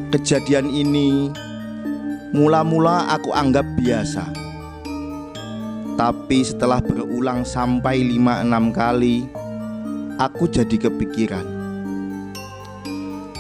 Kejadian ini mula-mula aku anggap biasa, tapi setelah berulang sampai 5-6 kali, aku jadi kepikiran.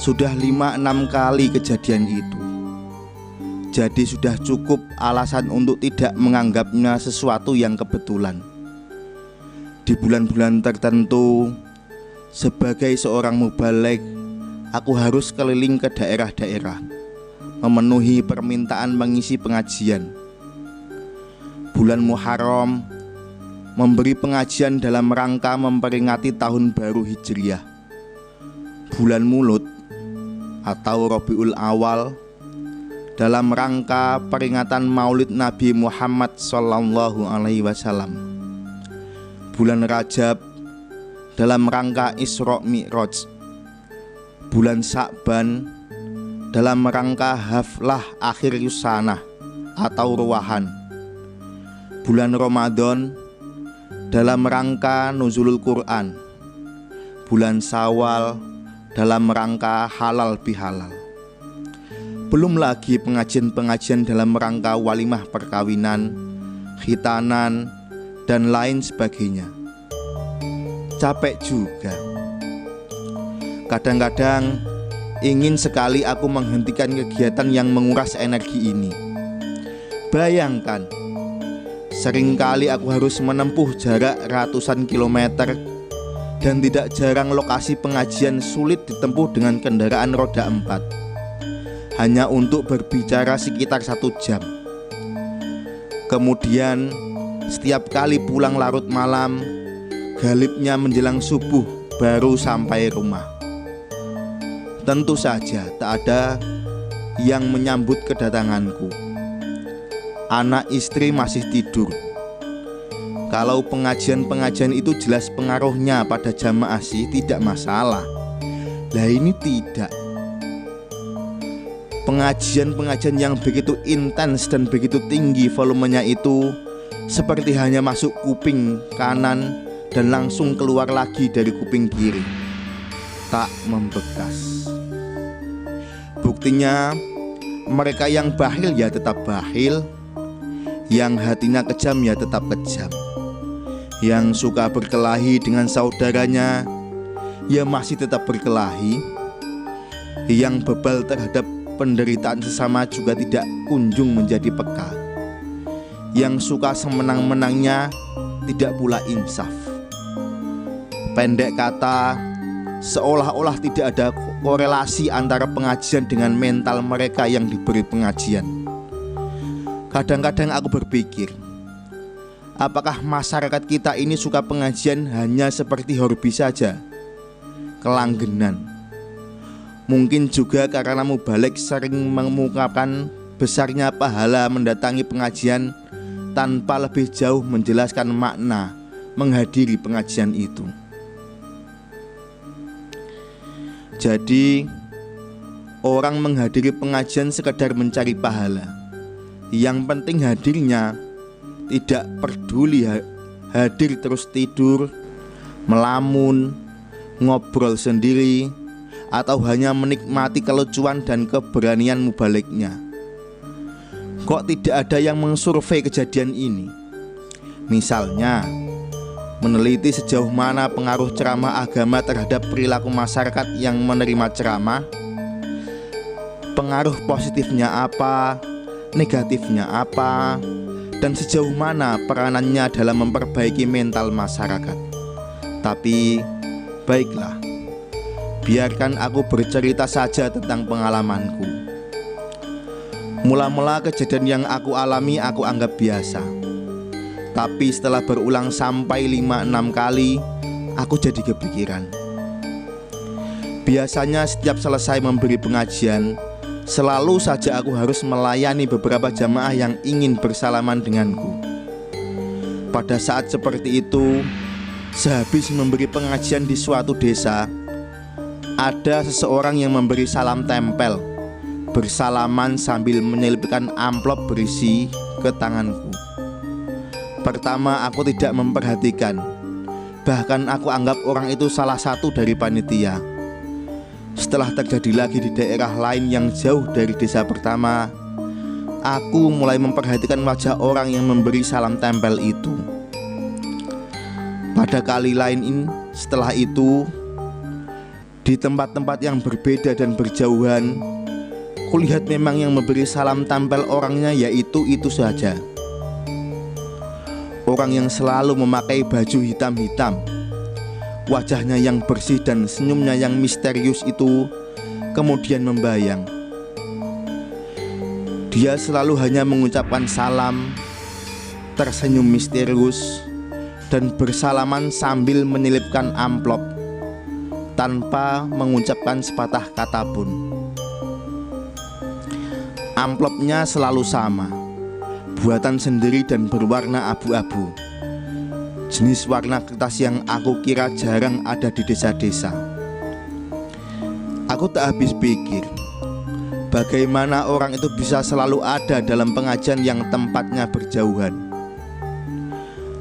Sudah 5-6 kali kejadian itu, jadi sudah cukup alasan untuk tidak menganggapnya sesuatu yang kebetulan. Di bulan-bulan tertentu, sebagai seorang mubaligh, aku harus keliling ke daerah-daerah, memenuhi permintaan mengisi pengajian. Bulan Muharram memberi pengajian dalam rangka memperingati tahun baru Hijriah. Bulan Mulud atau Rabiul Awal dalam rangka peringatan Maulid Nabi Muhammad SAW. Bulan Rajab dalam rangka Isra Mi'raj. Bulan Sa'ban dalam rangka haflah akhir sanah atau ruwahan. Bulan Ramadan dalam rangka nuzulul Quran. Bulan Syawal dalam rangka halal bihalal. Belum lagi pengajian-pengajian dalam rangka walimah perkawinan, khitanan, dan lain sebagainya. Capek juga. Kadang-kadang ingin sekali aku menghentikan kegiatan yang menguras energi ini. Bayangkan, seringkali aku harus menempuh jarak ratusan kilometer, dan tidak jarang lokasi pengajian sulit ditempuh dengan kendaraan roda 4, hanya untuk berbicara sekitar 1 jam. Kemudian setiap kali pulang larut malam, galibnya menjelang subuh baru sampai rumah. Tentu saja tak ada yang menyambut kedatanganku. Anak istri masih tidur. Kalau pengajian-pengajian itu jelas pengaruhnya pada jamaah sih tidak masalah. Lah ini tidak. Pengajian-pengajian yang begitu intens dan begitu tinggi volumenya itu seperti hanya masuk kuping kanan dan langsung keluar lagi dari kuping kiri. Tak membekas. Buktinya, mereka yang bakhil ya tetap bakhil, yang hatinya kejam ya tetap kejam, yang suka berkelahi dengan saudaranya ya masih tetap berkelahi, yang bebal terhadap penderitaan sesama juga tidak kunjung menjadi peka, yang suka semenang-menangnya tidak pula insaf. Pendek kata, seolah-olah tidak ada korelasi antara pengajian dengan mental mereka yang diberi pengajian. Kadang-kadang aku berpikir, apakah masyarakat kita ini suka pengajian hanya seperti hobi saja, kelanggenan? Mungkin juga karena mubaligh sering mengungkapkan besarnya pahala mendatangi pengajian tanpa lebih jauh menjelaskan makna menghadiri pengajian itu. Jadi, orang menghadiri pengajian sekedar mencari pahala. Yang penting hadirnya, tidak peduli hadir terus tidur, melamun, ngobrol sendiri, atau hanya menikmati kelucuan dan keberanian mubalighnya. Kok tidak ada yang mengsurvei kejadian ini? Misalnya, meneliti sejauh mana pengaruh ceramah agama terhadap perilaku masyarakat yang menerima ceramah. Pengaruh positifnya apa, negatifnya apa, dan sejauh mana peranannya dalam memperbaiki mental masyarakat. Tapi baiklah, biarkan aku bercerita saja tentang pengalamanku. Mula-mula kejadian yang aku alami aku anggap biasa. Tapi setelah berulang sampai 5-6 kali, aku jadi kepikiran. Biasanya setiap selesai memberi pengajian, selalu saja aku harus melayani beberapa jamaah yang ingin bersalaman denganku. Pada saat seperti itu, sehabis memberi pengajian di suatu desa, ada seseorang yang memberi salam tempel, bersalaman sambil menyelipkan amplop berisi ke tanganku. Pertama aku tidak memperhatikan, bahkan aku anggap orang itu salah satu dari panitia. Setelah terjadi lagi di daerah lain yang jauh dari desa pertama, aku mulai memperhatikan wajah orang yang memberi salam tempel itu. Pada kali lain setelah itu, di tempat-tempat yang berbeda dan berjauhan, kulihat memang yang memberi salam tempel orangnya yaitu itu saja. Orang yang selalu memakai baju hitam-hitam, wajahnya yang bersih dan senyumnya yang misterius itu kemudian membayang. Dia selalu hanya mengucapkan salam, tersenyum misterius, dan bersalaman sambil menyelipkan amplop tanpa mengucapkan sepatah kata pun. Amplopnya selalu sama, buatan sendiri dan berwarna abu-abu. Jenis warna kertas yang aku kira jarang ada di desa-desa. Aku tak habis pikir, bagaimana orang itu bisa selalu ada dalam pengajian yang tempatnya berjauhan.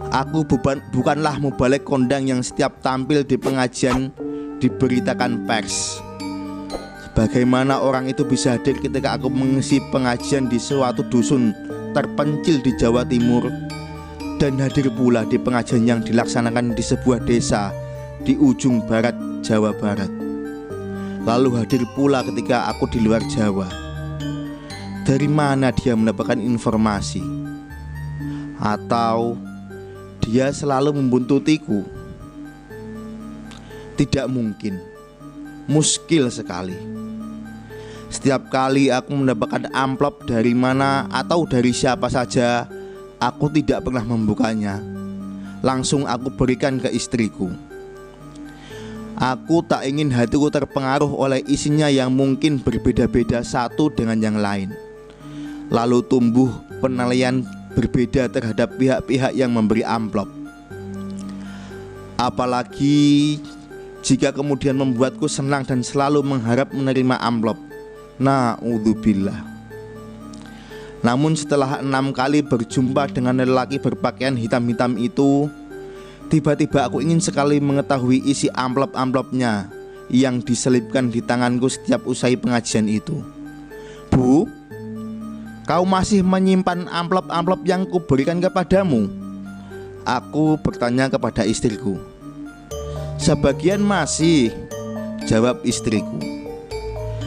Aku bukanlah mubalik kondang yang setiap tampil di pengajian diberitakan pers. Bagaimana orang itu bisa hadir ketika aku mengisi pengajian di suatu dusun terpencil di Jawa Timur, dan hadir pula di pengajian yang dilaksanakan di sebuah desa di ujung barat Jawa Barat. Lalu hadir pula ketika aku di luar Jawa. Dari mana dia mendapatkan informasi? Atau dia selalu membuntutiku? Tidak mungkin, muskil sekali. Setiap kali aku mendapatkan amplop dari mana atau dari siapa saja, aku tidak pernah membukanya. Langsung aku berikan ke istriku. Aku tak ingin hatiku terpengaruh oleh isinya yang mungkin berbeda-beda satu dengan yang lain, lalu tumbuh penilaian berbeda terhadap pihak-pihak yang memberi amplop. Apalagi jika kemudian membuatku senang dan selalu mengharap menerima amplop. Na'udzubillah. Namun setelah 6 kali berjumpa dengan lelaki berpakaian hitam-hitam itu, tiba-tiba aku ingin sekali mengetahui isi amplop-amplopnya yang diselipkan di tanganku setiap usai pengajian itu. Bu, kau masih menyimpan amplop-amplop yang kuberikan kepadamu? Aku bertanya kepada istriku. Sebagian masih, jawab istriku.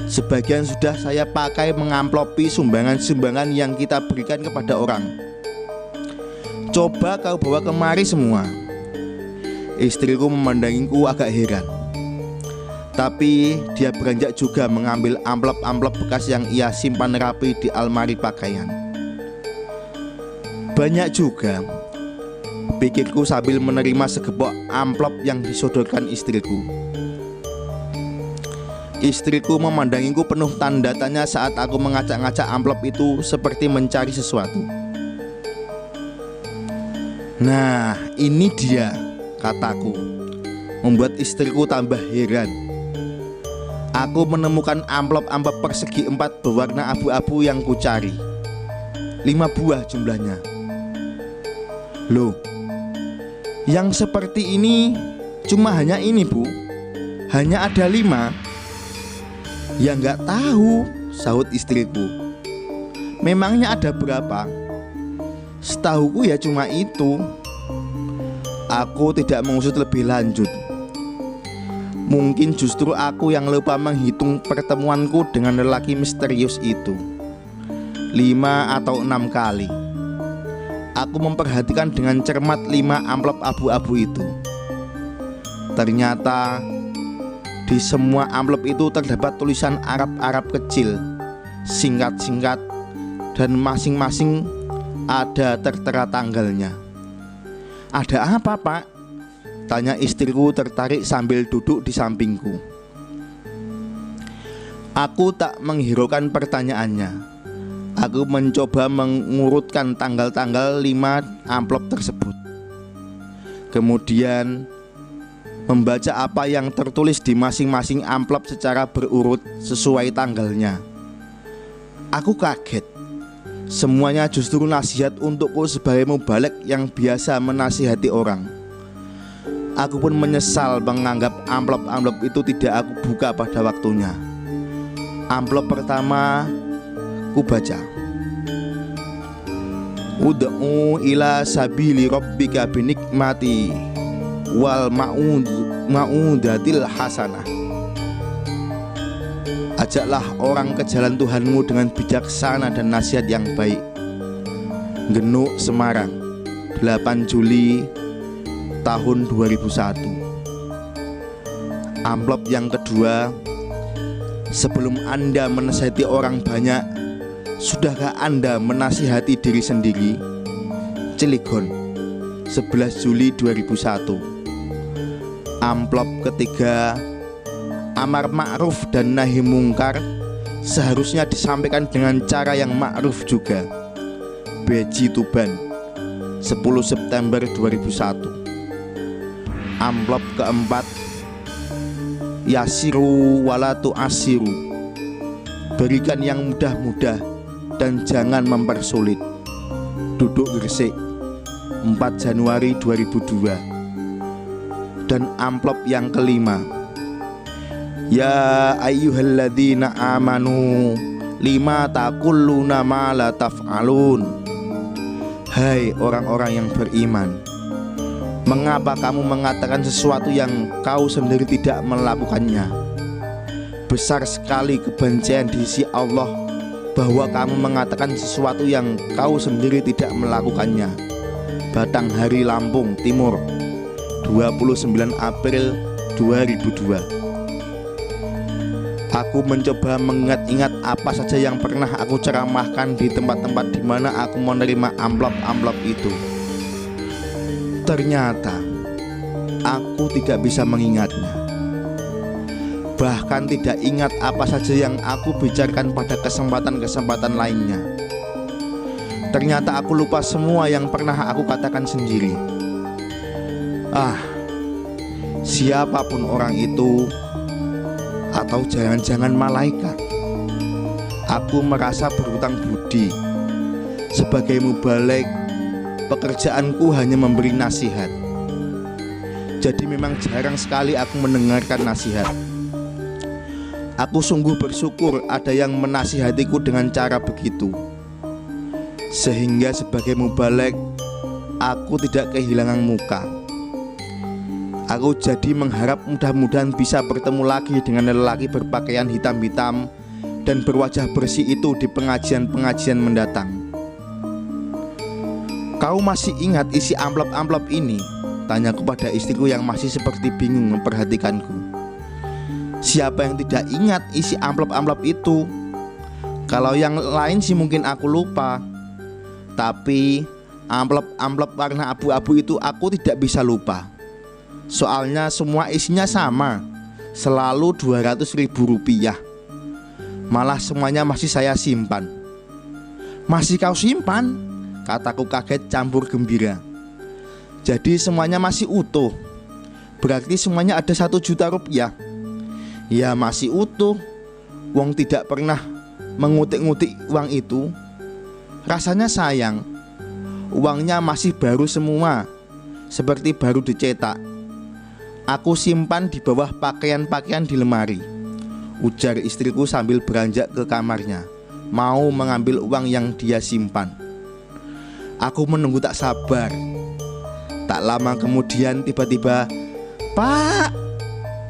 Sebagian sudah saya pakai mengamplopi sumbangan-sumbangan yang kita berikan kepada orang. Coba kau bawa kemari semua. Istriku memandangiku agak heran, tapi dia beranjak juga mengambil amplop-amplop bekas yang ia simpan rapi di almari pakaian. Banyak juga, pikirku sambil menerima segepok amplop yang disodorkan istriku. Istriku memandangiku penuh tanda tanya saat aku mengacak-ngacak amplop itu seperti mencari sesuatu. Nah, ini dia, kataku, membuat istriku tambah heran. Aku menemukan amplop-amplop persegi 4 berwarna abu-abu yang kucari. 5 buah jumlahnya. Loh, yang seperti ini cuma hanya ini, Bu. Hanya ada 5. Ya nggak tahu, sahut istriku. Memangnya ada berapa? Setahuku ya cuma itu. Aku tidak mengusut lebih lanjut. Mungkin justru aku yang lupa menghitung pertemuanku dengan lelaki misterius itu. 5 atau 6 kali. Aku memperhatikan dengan cermat 5 amplop abu-abu itu. Ternyata di semua amplop itu terdapat tulisan Arab-Arab kecil, singkat-singkat, dan masing-masing ada tertera tanggalnya. Ada apa, Pak? Tanya istriku tertarik sambil duduk di sampingku. Aku tak menghiraukan pertanyaannya. Aku mencoba mengurutkan tanggal-tanggal 5 amplop tersebut. Kemudian membaca apa yang tertulis di masing-masing amplop secara berurut sesuai tanggalnya. Aku kaget. Semuanya justru nasihat untukku sebagai mubalik yang biasa menasihati orang. Aku pun menyesal menganggap amplop-amplop itu tidak aku buka pada waktunya. Amplop pertama ku baca, ud'u ila sabili rabbika binikmati wal ma'udatil hasanah. Ajaklah orang ke jalan Tuhanmu dengan bijaksana dan nasihat yang baik. Genuk, Semarang, 8 Juli tahun 2001. Amplop yang kedua, sebelum Anda menasihati orang banyak, sudahkah Anda menasihati diri sendiri? Cilegon, 11 Juli 2001. Amplop ketiga, amar ma'ruf dan nahi mungkar seharusnya disampaikan dengan cara yang ma'ruf juga. Beji, Tuban, 10 September 2001. Amplop keempat, yasiru wala tu'asiru, berikan yang mudah-mudah dan jangan mempersulit. Duduk Gresik, 4 Januari 2002. Dan amplop yang kelima, ya ayyuhalladzina amanu lima taqulluna ma la taf'alun. Hai orang-orang yang beriman, mengapa kamu mengatakan sesuatu yang kau sendiri tidak melakukannya? Besar sekali kebencian di sisi Allah bahwa kamu mengatakan sesuatu yang kau sendiri tidak melakukannya. Batanghari, Lampung Timur, 29 April 2002. Aku mencoba mengingat-ingat apa saja yang pernah aku ceramahkan di tempat-tempat di mana aku menerima amplop-amplop itu. Ternyata aku tidak bisa mengingatnya. Bahkan tidak ingat apa saja yang aku bicarakan pada kesempatan-kesempatan lainnya. Ternyata aku lupa semua yang pernah aku katakan sendiri. Siapapun orang itu, atau jangan-jangan malaikat, aku merasa berhutang budi. Sebagai mubaligh, pekerjaanku hanya memberi nasihat. Jadi memang jarang sekali aku mendengarkan nasihat. Aku sungguh bersyukur ada yang menasihatiku dengan cara begitu. Sehingga sebagai mubaligh, aku tidak kehilangan muka. Aku jadi mengharap mudah-mudahan bisa bertemu lagi dengan lelaki berpakaian hitam-hitam dan berwajah bersih itu di pengajian-pengajian mendatang. Kau masih ingat isi amplop-amplop ini? Tanyaku pada istriku yang masih seperti bingung memperhatikanku. Siapa yang tidak ingat isi amplop-amplop itu? Kalau yang lain sih mungkin aku lupa, tapi amplop-amplop warna abu-abu itu aku tidak bisa lupa. Soalnya semua isinya sama, selalu 200.000 rupiah. Malah semuanya masih saya simpan. Masih kau simpan? Kataku kaget campur gembira. Jadi semuanya masih utuh. Berarti semuanya ada 1 juta rupiah. Ya masih utuh. Wong tidak pernah mengutik-ngutik uang itu. Rasanya sayang. Uangnya masih baru semua, seperti baru dicetak. Aku simpan di bawah pakaian-pakaian di lemari, ujar istriku sambil beranjak ke kamarnya, mau mengambil uang yang dia simpan. Aku menunggu tak sabar. Tak lama kemudian tiba-tiba, "Pak!"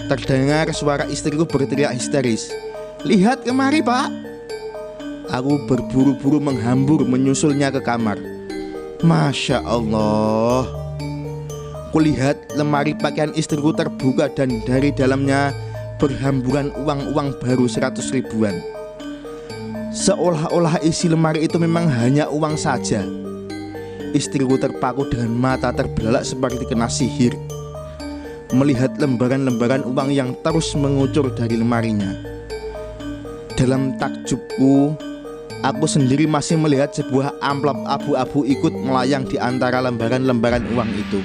terdengar suara istriku berteriak histeris. "Lihat kemari, Pak!" Aku berburu-buru menghambur menyusulnya ke kamar. Masya Allah, kulihat lemari pakaian istriku terbuka dan dari dalamnya berhamburan uang-uang baru 100 ribuan. Seolah-olah isi lemari itu memang hanya uang saja. Istriku terpaku dengan mata terbelalak seperti kena sihir, melihat lembaran-lembaran uang yang terus mengucur dari lemarinya. Dalam takjubku, aku sendiri masih melihat sebuah amplop abu-abu ikut melayang di antara lembaran-lembaran uang itu.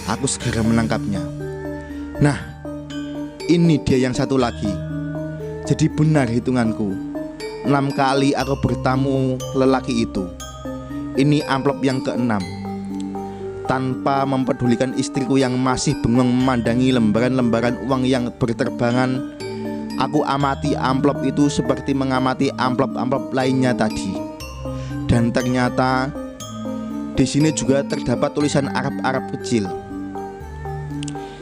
Aku segera menangkapnya. Nah, ini dia yang satu lagi. Jadi benar hitunganku, 6 kali aku bertamu lelaki itu. Ini amplop yang ke-6. tanpa mempedulikan istriku yang masih bengong memandangi lembaran-lembaran uang yang berterbangan. Aku amati amplop itu seperti mengamati amplop-amplop lainnya tadi. Dan ternyata di sini juga terdapat tulisan Arab-Arab kecil.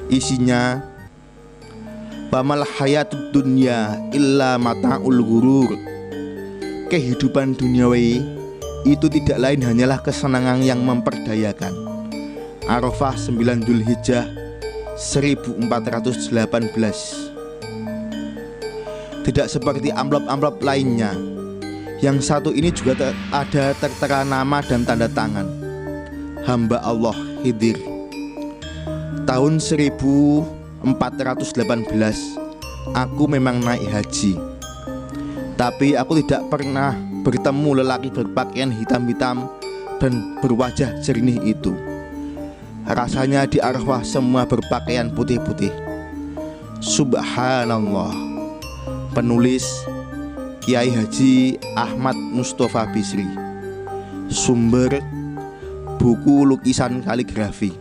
Isinya, "Wamal hayatud dunya illa mata'ul ghurur." Kehidupan duniawi itu tidak lain hanyalah kesenangan yang memperdayakan. Arafah 9 Dzulhijjah 1418. Tidak seperti amplop-amplop lainnya, yang satu ini juga ada tertera nama dan tanda tangan, hamba Allah Khidir. Tahun 1418 aku memang naik haji, tapi aku tidak pernah bertemu lelaki berpakaian hitam-hitam dan berwajah jernih itu. Rasanya di Arafah semua berpakaian putih-putih. Subhanallah. Penulis Kiai Haji Ahmad Mustofa Bisri. Sumber buku lukisan kaligrafi.